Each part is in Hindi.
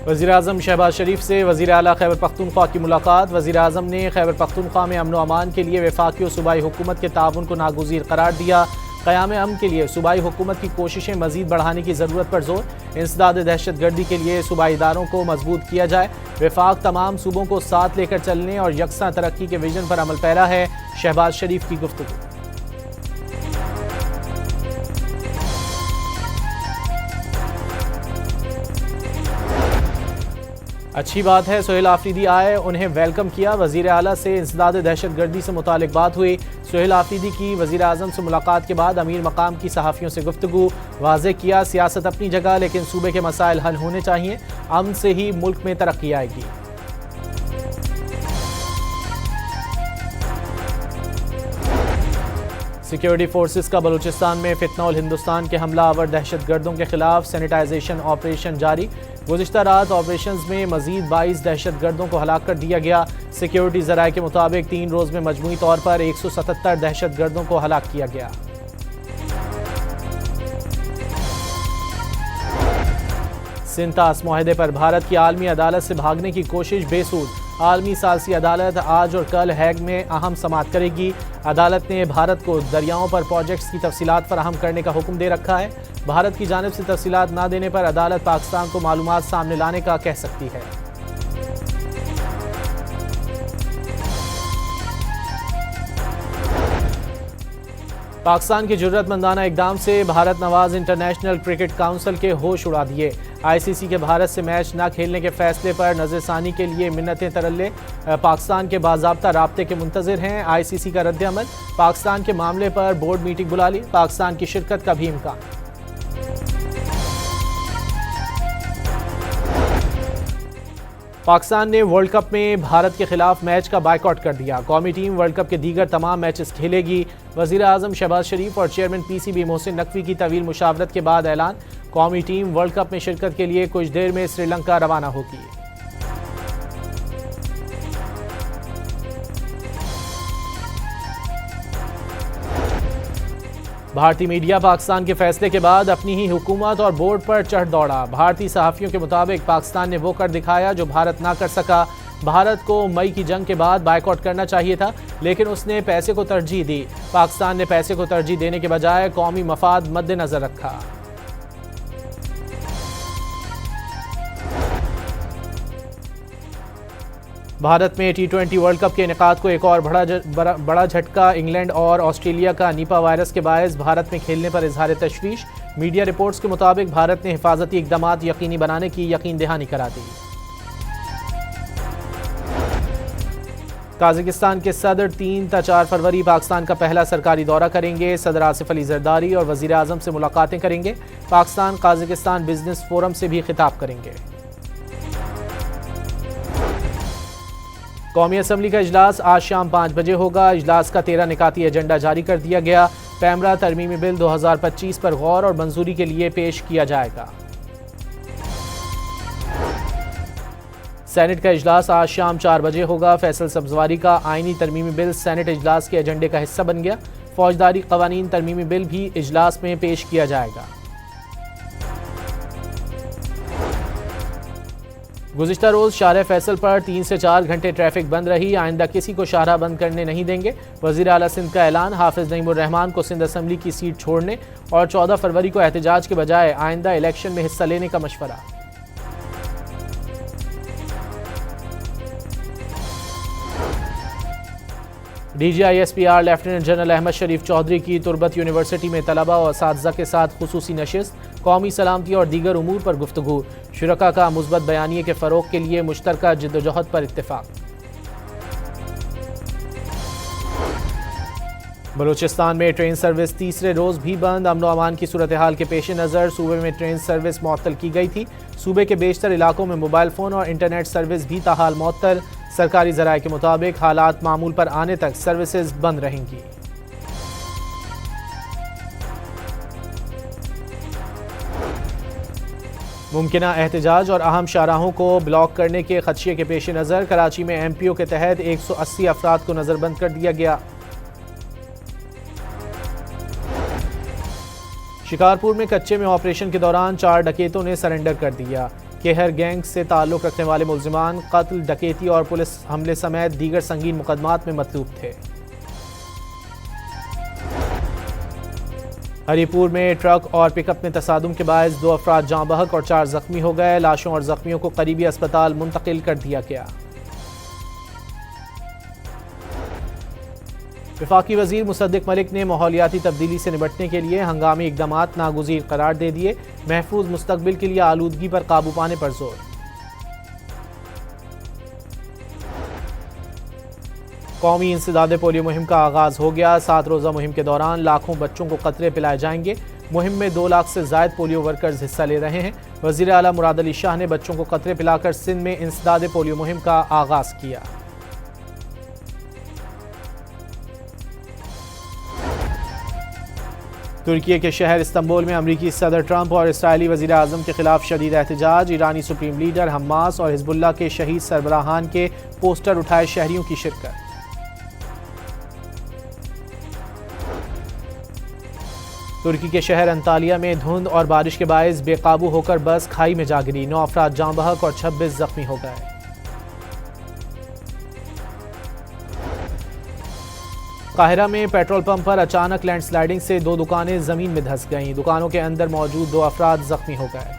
वज़ीर-ए-आज़म शहबाज शरीफ से वज़ीर आला खैबर पख्तूनख्वा की मुलाकात। वज़ीर-ए-आज़म ने खैबर पख्तूनख्वा में अमन व अमान के लिए वफाकी और सूबाई हुकूमत के ताउन को नागुज़ीर करार दिया। क़याम अमन के लिए सूबाई हुकूमत की कोशिशें मज़ीद बढ़ाने की ज़रूरत पर जोर। इंसदाद दहशत गर्दी के लिए सूबाई इदारों को मजबूत किया जाए। वफाक तमाम सूबों को साथ लेकर चलने और यकसा तरक्की के विजन पर अमल पैरा है। शहबाज शरीफ की गुफ्तगू। अच्छी बात है, सुहेल आफरीदी आए, उन्हें वेलकम किया। वज़ीर आला से इंसदाद दहशत गर्दी से मुतालिक बात हुई। सुहेल आफरीदी की वज़ीर आज़म से मुलाकात के बाद अमीर मकाम की सहाफ़ियों से गुफ्तगू। वाज़ेह किया, सियासत अपनी जगह लेकिन सूबे के मसाइल हल होने चाहिए। अमन से ही मुल्क में तरक्की आएगी। सिक्योरिटी फोर्सेस का बलूचिस्तान में फितनौल हिंदुस्तान के हमलावर दहशत गर्दों के खिलाफ सैनिटाइजेशन ऑपरेशन जारी। गुज़िश्ता रात ऑपरेशन में मजीद 22 दहशत गर्दों को हलाक कर दिया गया। सिक्योरिटी ज़राए के मुताबिक 3 रोज़ में मजमूई तौर पर 177 दहशत गर्दों को हलाक किया गया। सिंतास मुआहदे पर भारत की आलमी अदालत से भागने की कोशिश बेसूद। आलमी सालसी अदालत आज और कल हैग में अहम समाअत करेगी। अदालत ने भारत को दरियाओं पर प्रोजेक्ट्स की तफसीलात फराहम करने का हुक्म दे रखा है। भारत की जानिब से तफसीलात ना देने पर अदालत पाकिस्तान को मालूमात सामने लाने का कह सकती है। पाकिस्तान के जुर्रतमंदाना इकदाम से Bharat Nawaz international cricket council के होश उड़ा दिए। आईसीसी के भारत से मैच न खेलने के फैसले पर नज़रसानी के लिए मिन्नतें तरल्ले। पाकिस्तान के बाज़ाब्ता राब्ते के मुंतज़िर हैं। आईसीसी का रद्द-ए-अमल, पाकिस्तान के मामले पर बोर्ड मीटिंग बुला ली। पाकिस्तान की शिरकत का भी इम्कान। पाकिस्तान ने वर्ल्ड कप में भारत के खिलाफ मैच का बायकॉट कर दिया। कौमी टीम वर्ल्ड कप के दीगर तमाम मैचेस खेलेगी। वज़ीर-ए-आज़म शहबाज शरीफ और चेयरमैन पीसीबी मोहसिन नकवी की तवील मुशावरत के बाद ऐलान। कौमी टीम वर्ल्ड कप में शिरकत के लिए कुछ देर में श्रीलंका रवाना होगी। भारतीय मीडिया पाकिस्तान के फैसले के बाद अपनी ही हुकूमत और बोर्ड पर चढ़ दौड़ा। भारतीय सहाफ़ियों के मुताबिक पाकिस्तान ने वो कर दिखाया जो भारत ना कर सका। भारत को मई की जंग के बाद बायकॉट करना चाहिए था, लेकिन उसने पैसे को तरजीह दी। पाकिस्तान ने पैसे को तरजीह देने के बजाय कौमी मफाद मद्देनजर रखा। भारत में T20 वर्ल्ड कप के इनेकाद को एक और बड़ा झटका। इंग्लैंड और ऑस्ट्रेलिया का निपा वायरस के बायस भारत में खेलने पर इजहार तशवीश। मीडिया रिपोर्ट्स के मुताबिक भारत ने हिफाजती इकदामात यकीनी बनाने की यकीन दहानी करा दी। काज़ाकिस्तान के सदर 3 से 4 फरवरी पाकिस्तान का पहला सरकारी दौरा करेंगे। सदर आसिफ अली जरदारी और वज़ीर आज़म से मुलाकातें करेंगे। पाकिस्तान काज़ाकिस्तान बिजनेस फोरम से भी खिताब करेंगे। कौमी असम्बली का इजलास आज शाम 5 बजे होगा। इजलास का 13 निकाती एजेंडा जारी कर दिया गया। पैमरा तरमीमी बिल 2025 पर गौर और मंजूरी के लिए पेश किया जाएगा। सेनेट का इजलास आज शाम 4 बजे होगा। फैसल सब्जवारी का आईनी तरमीमी बिल सेनेट इजलास के एजेंडे का हिस्सा बन गया। फौजदारी कवानीन तरमीमी बिल भी इजलास में पेश किया जाएगा। गुज़िश्ता रोज़ शाहराह फैसल पर 3 से 4 घंटे ट्रैफिक बंद रही। आइंदा किसी को शाहराह बंद करने नहीं देंगे। वज़ीर आला सिंध का ऐलान। हाफिज़ नईमुर रहमान को सिंध असम्बली की सीट छोड़ने और 14 फरवरी को एहतजाज के बजाय आइंदा इलेक्शन में हिस्सा लेने का मशवरा। DGISPR लेफ्टिनेंट जनरल अहमद शरीफ चौधरी की तुरबत यूनिवर्सिटी में तलबा और असातिज़ा के साथ खुसूसी नशिस्त। कौमी सलामती और दीगर उमूर पर गुफ्तगू। शुरका का मुस्बत बयानिए के फ़रोग़ के लिए मुश्तरका जिद्दोजहद पर इत्तेफाक। बलूचिस्तान में ट्रेन सर्विस तीसरे रोज़ भी बंद। अमन व अमान की सूरत हाल के पेश नज़र सूबे में ट्रेन सर्विस मुअत्तल की गई थी। सूबे के बेशतर इलाकों में मोबाइल फ़ोन और इंटरनेट सर्विस भी ताहाल मुअत्तल। सरकारी ज़राए के मुताबिक हालात मामूल पर आने तक सर्विसेज बंद रहेंगी। मुमकिना एहतजाज और अहम शाहराहों को ब्लॉक करने के खदशे के पेश नज़र कराची में MPO के तहत 180 अफराद को नज़रबंद कर दिया गया। शिकारपुर में कच्चे में ऑपरेशन के दौरान 4 डकैतों ने सरेंडर कर दिया। केहर गैंग से ताल्लुक़ रखने वाले मुल्जिमान कत्ल, डकैती और पुलिस हमले समेत दीगर संगीन मुकदमात में मतलूब थे। हरीपुर में ट्रक और पिकअप में तसादुम के बायस 2 अफराद जाँ बहक और 4 जख्मी हो गए। लाशों और जख्मियों को करीबी अस्पताल मुंतकिल कर दिया गया। वफाकी वजीर मुसद्दिक मलिक ने माहौलियाती तब्दीली से निपटने के लिए हंगामी इक़दामात नागुज़ीर करार दे दिए। महफूज मुस्तकबिल के लिए आलूदगी पर काबू पाने पर जोर। कौमी इंसदाद पोलियो मुहिम का आगाज़ हो गया। 7 रोज़ा मुहिम के दौरान लाखों बच्चों को कतरे पिलाए जाएंगे। मुहिम में 2 लाख से ज़ायद पोलियो वर्कर्स हिस्सा ले रहे हैं। वज़ीर आला मुराद अली शाह ने बच्चों को कतरे पिलाकर सिंध में इंसदाद पोलियो मुहिम का आगाज़ किया। तुर्की के शहर इस्तांबुल में अमरीकी सदर ट्रंप और इसराइली वज़ीर आज़म के खिलाफ शदीद एहतजाज। ईरानी सुप्रीम लीडर, हमास और हिजबुल्लाह के शहीद सरबराहान के पोस्टर उठाए शहरियों की शिरकत। तुर्की के शहर अंतालिया में धुंध और बारिश के बायस बेकाबू होकर बस खाई में जा गिरी। 9 अफराद जाँ बहक और 26 जख्मी हो गए। काहिरा में पेट्रोल पंप पर अचानक लैंडस्लाइडिंग से 2 दुकानें जमीन में धंस गईं। दुकानों के अंदर मौजूद 2 अफराद जख्मी हो गए।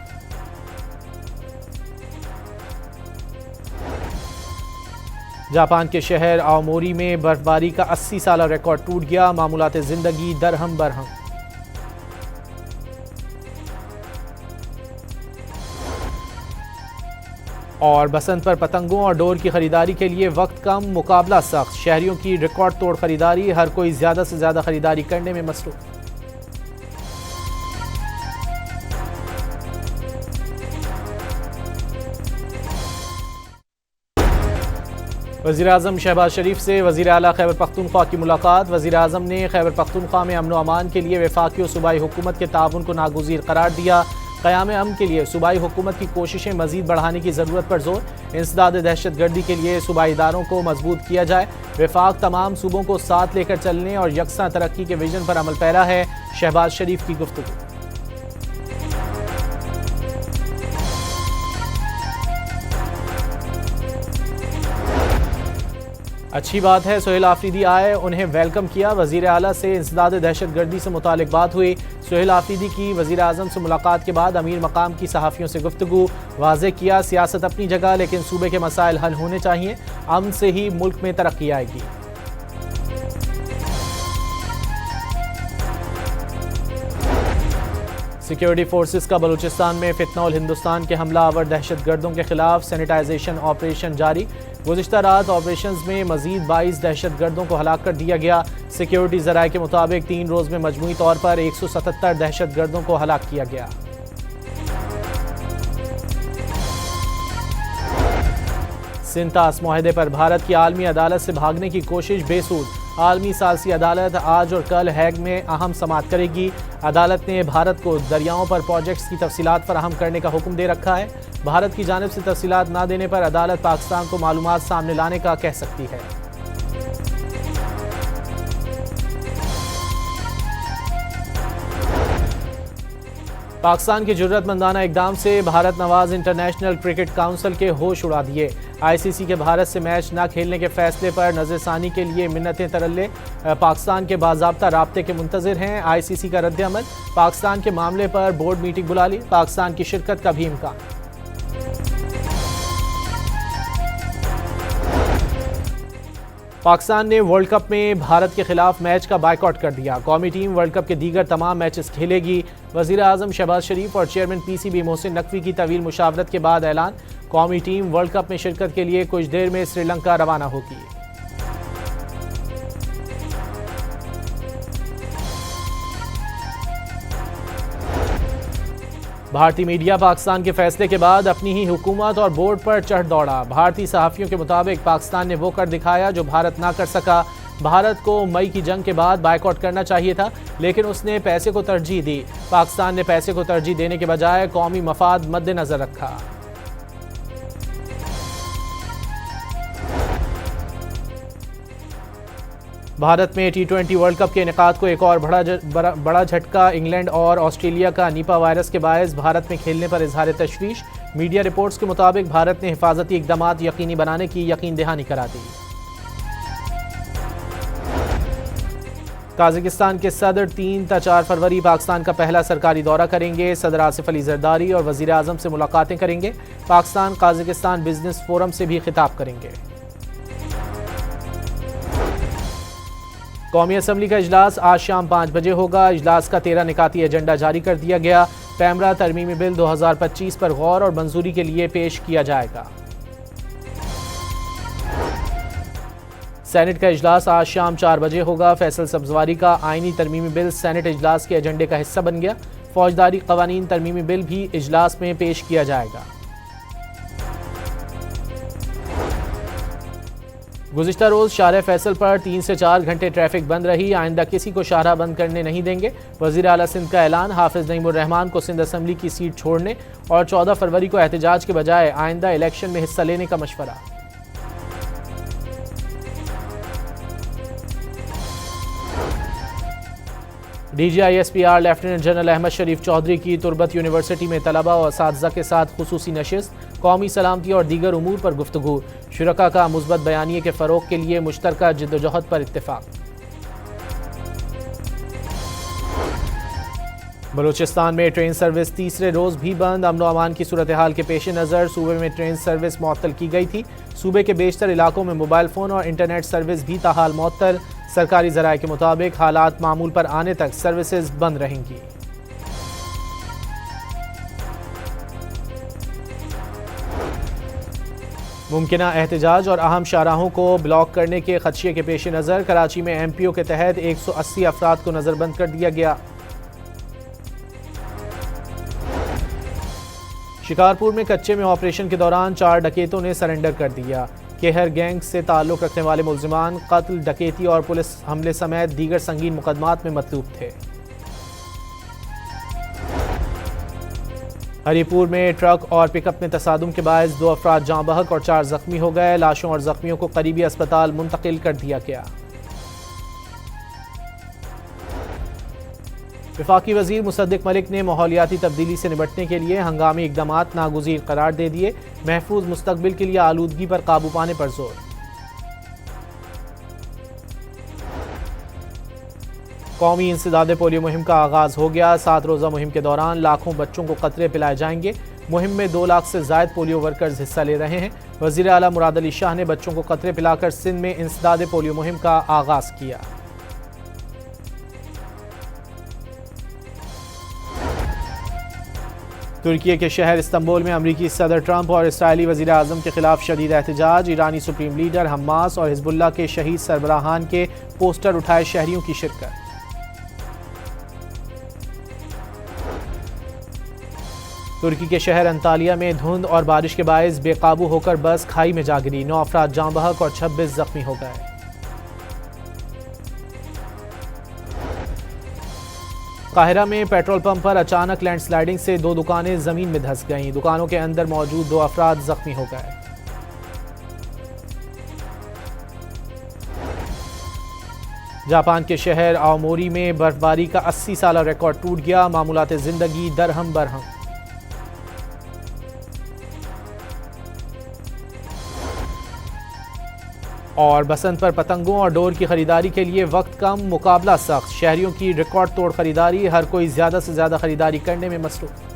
जापान के शहर आओमोरी में बर्फबारी का 80 साला रिकॉर्ड टूट गया। मामूलात जिंदगी दरहम बरहम। और बसंत पर पतंगों और डोर की खरीदारी के लिए वक्त कम, मुकाबला सख्त। शहरियों की रिकॉर्ड तोड़ खरीदारी, हर कोई ज्यादा से ज्यादा खरीदारी करने में मसरूफ। वज़ीर आज़म शहबाज शरीफ से वज़ीर आला खैबर पख्तूनख्वा की मुलाकात। वज़ीर आज़म ने खैबर पख्तूनख्वा में अमन व अमान के लिए वफाकी और सूबाई हुकूमत के ताउन को नागुज़ीर करार दिया। क़याम अमन के लिए सूबाई हुकूमत की कोशिशें मज़ीद बढ़ाने की ज़रूरत पर जोर। इंसदाद दहशत गर्दी के लिए सूबाई इदारों को मजबूत किया जाए। वफाक तमाम सूबों को साथ लेकर चलने और यकसा तरक्की के विजन पर अमल पैरा है। शहबाज शरीफ की गुफ्तगू। अच्छी बात है, सोहेल आफरीदी आए, उन्हें वेलकम किया। वज़ीर आला से इंसदाद दहशत गर्दी से मुतालिक बात हुई। सोहेल आफरीदी की वज़ीर आज़म से मुलाकात के बाद अमीर मकाम की सहाफ़ियों से गुफ्तगू। वाज़ेह किया, सियासत अपनी जगह, लेकिन सूबे के मसाइल हल होने चाहिए। अमन से ही मुल्क में तरक्की आएगी। सिक्योरिटी फोर्सेस का बलूचिस्तान में फितनौल हिंदुस्तान के हमलावर दहशत गर्दों के खिलाफ सैनिटाइजेशन ऑपरेशन जारी। गुज़िश्ता रात ऑपरेशन में मजीद 22 दहशत गर्दों को हलाक कर दिया गया। सिक्योरिटी ज़राए के मुताबिक 3 रोज़ में मजमूई तौर पर 177 दहशत गर्दों को हलाक किया गया। सिंतास मुआहदे पर भारत की आलमी अदालत से भागने की कोशिश बेसूद। आलमी सालसी अदालत आज और कल हैग में अहम समाअत करेगी। अदालत ने भारत को दरियाओं पर प्रोजेक्ट्स की तफसीलात फराहम करने का हुक्म दे रखा है। भारत की जानिब से तफसीलात ना देने पर अदालत पाकिस्तान को मालूमात सामने लाने का कह सकती है। पाकिस्तान के जुर्रतमंदाना इकदाम से Bharat Nawaz international cricket council के होश उड़ा दिए। आईसीसी के भारत से मैच न खेलने के फैसले पर नज़रसानी के लिए मिन्नतें तरल्ले। पाकिस्तान के बाज़ाब्ता राब्ते के मुंतज़िर हैं। आईसीसी का रद्द-ए-अमल, पाकिस्तान के मामले पर बोर्ड मीटिंग बुला ली। पाकिस्तान की शिरकत का भी इम्कान। पाकिस्तान ने वर्ल्ड कप में भारत के खिलाफ मैच का बायकॉट कर दिया। कौमी टीम वर्ल्ड कप के दीगर तमाम मैचेस खेलेगी। वज़ीर आज़म शहबाज शरीफ और चेयरमैन पीसीबी मोहसिन नकवी की तवील मुशावरत के बाद ऐलान। कौमी टीम वर्ल्ड कप में शिरकत के लिए कुछ देर में श्रीलंका रवाना होगी। भारतीय मीडिया पाकिस्तान के फैसले के बाद अपनी ही हुकूमत और बोर्ड पर चढ़ दौड़ा। भारतीय सहाफ़ियों के मुताबिक पाकिस्तान ने वो कर दिखाया जो भारत ना कर सका। भारत को मई की जंग के बाद बायकॉट करना चाहिए था, लेकिन उसने पैसे को तरजीह दी। पाकिस्तान ने पैसे को तरजीह देने के बजाय कौमी मफाद मद्देनजर रखा। भारत में T20 वर्ल्ड कप के इनेकाद को एक और बड़ा झटका। इंग्लैंड और ऑस्ट्रेलिया का निपा वायरस के बायस भारत में खेलने पर इजहार तशवीश। मीडिया रिपोर्ट्स के मुताबिक भारत ने हिफाजती इकदाम यकीनी बनाने की यकीन दहानी करा दी। काज़ाकिस्तान के सदर 3 से 4 फरवरी पाकिस्तान का पहला सरकारी दौरा करेंगे। सदर आसिफ अली जरदारी और वज़ीर आज़म से मुलाकातें करेंगे। पाकिस्तान काज़ाकिस्तान बिजनेस फोरम से भी खिताब करेंगे। कौमी असम्बली का इजलास आज शाम 5 बजे होगा। इजलास का 13 निकाती एजेंडा जारी कर दिया गया। पैमरा तरमीमी बिल 2025 पर गौर और मंजूरी के लिए पेश किया जाएगा। सेनेट का इजलास आज शाम 4 बजे होगा। फैसल सब्जवारी का आईनी तरमीमी बिल सेनेट इजलास के एजेंडे का हिस्सा बन गया। फौजदारी कवानीन तरमीमी बिल भी इजलास में पेश किया जाएगा। गुज़िश्ता रोज़ शाहराह फैसल पर 3 से 4 घंटे ट्रैफिक बंद रही। आइंदा किसी को शाहराह बंद करने नहीं देंगे। वज़ीर आला सिंध का ऐलान। हाफिज नईमुर रहमान को सिंध असम्बली की सीट छोड़ने और 14 फरवरी को एहतजाज के बजाय आइंदा इलेक्शन में हिस्सा लेने का मशवरा। DGISPR लेफ्टिनेंट जनरल अहमद शरीफ चौधरी की तुरबत यूनिवर्सिटी में तलबा और असातिज़ा के साथ खुसूसी नशिस्त। कौमी सलामती और दीगर उमूर पर गुफ्तगू। शुरका का मुस्बत बयानिए के फ़रोग़ के लिए मुश्तरका जिद्दोजहद पर इत्तेफाक। बलूचिस्तान में ट्रेन सर्विस तीसरे रोज़ भी बंद। अमन अमान की सूरत हाल के पेश नज़र सूबे में ट्रेन सर्विस मुअत्तल की गई थी। सूबे के बेशतर इलाकों में मोबाइल फ़ोन और इंटरनेट सर्विस भी ताहाल मुअत्तल। सरकारी ज़राए के मुताबिक हालात मामूल पर आने तक सर्विसेज बंद रहेंगी। मुमकिना एहतजाज और अहम शाहराहों को ब्लॉक करने के खदशे के पेश नज़र कराची में MPO के तहत 180 अफराद को नज़रबंद कर दिया गया। शिकारपुर में कच्चे में ऑपरेशन के दौरान 4 डकैतों ने सरेंडर कर दिया। केहर गैंग से ताल्लुक़ रखने वाले मुल्जिमान कत्ल, डकैती और पुलिस हमले समेत दीगर संगीन मुकदमात में मतलूब थे। हरीपुर में ट्रक और पिकअप में तसादुम के बायस 2 अफराद जाँ बहक और 4 जख्मी हो गए। लाशों और जख्मियों को करीबी अस्पताल मुंतकिल कर दिया गया। वफाकी वजीर मुसद्दिक मलिक ने माहौलियाती तब्दीली से निपटने के लिए हंगामी इकदामात नागुज़ीर करार दे दिए। महफूज मुस्तकबिल के लिए आलूदगी पर काबू पाने पर जोर। कौमी इंसदाद पोलियो मुहिम का आगाज हो गया। 7 रोज़ा मुहिम के दौरान लाखों बच्चों को कतरे पिलाए जाएंगे। मुहिम में 2 लाख से ज़ायद पोलियो वर्कर्स हिस्सा ले रहे हैं। वज़ीर आला मुराद अली शाह ने बच्चों को कतरे पिलाकर सिंध में इंसदाद पोलियो मुहिम का आगाज किया। तुर्की के शहर इस्तंबुल में अमरीकी सदर ट्रंप और इसराइली वज़ीर आज़म के खिलाफ शदीद एहतजाज। ईरानी सुप्रीम लीडर, हमास और हिजबुल्लाह के शहीद सरबराहान के पोस्टर उठाए शहरियों की शिरकत। तुर्की के शहर अंतालिया में धुंध और बारिश के बायस बेकाबू होकर बस खाई में जा गिरी। 9 अफराद जाँ बहक और 26 जख्मी हो गए। काहिरा में पेट्रोल पंप पर अचानक लैंडस्लाइडिंग से 2 दुकानें जमीन में धंस गईं। दुकानों के अंदर मौजूद 2 अफराद जख्मी हो गए। जापान के शहर आओमोरी में बर्फबारी का 80 साला रिकॉर्ड टूट गया। मामूलात जिंदगी दरहम बरहम। और बसंत पर पतंगों और डोर की खरीदारी के लिए वक्त कम, मुकाबला सख्त। शहरियों की रिकॉर्ड तोड़ खरीदारी। हर कोई ज्यादा से ज्यादा खरीदारी करने में मसरूफ।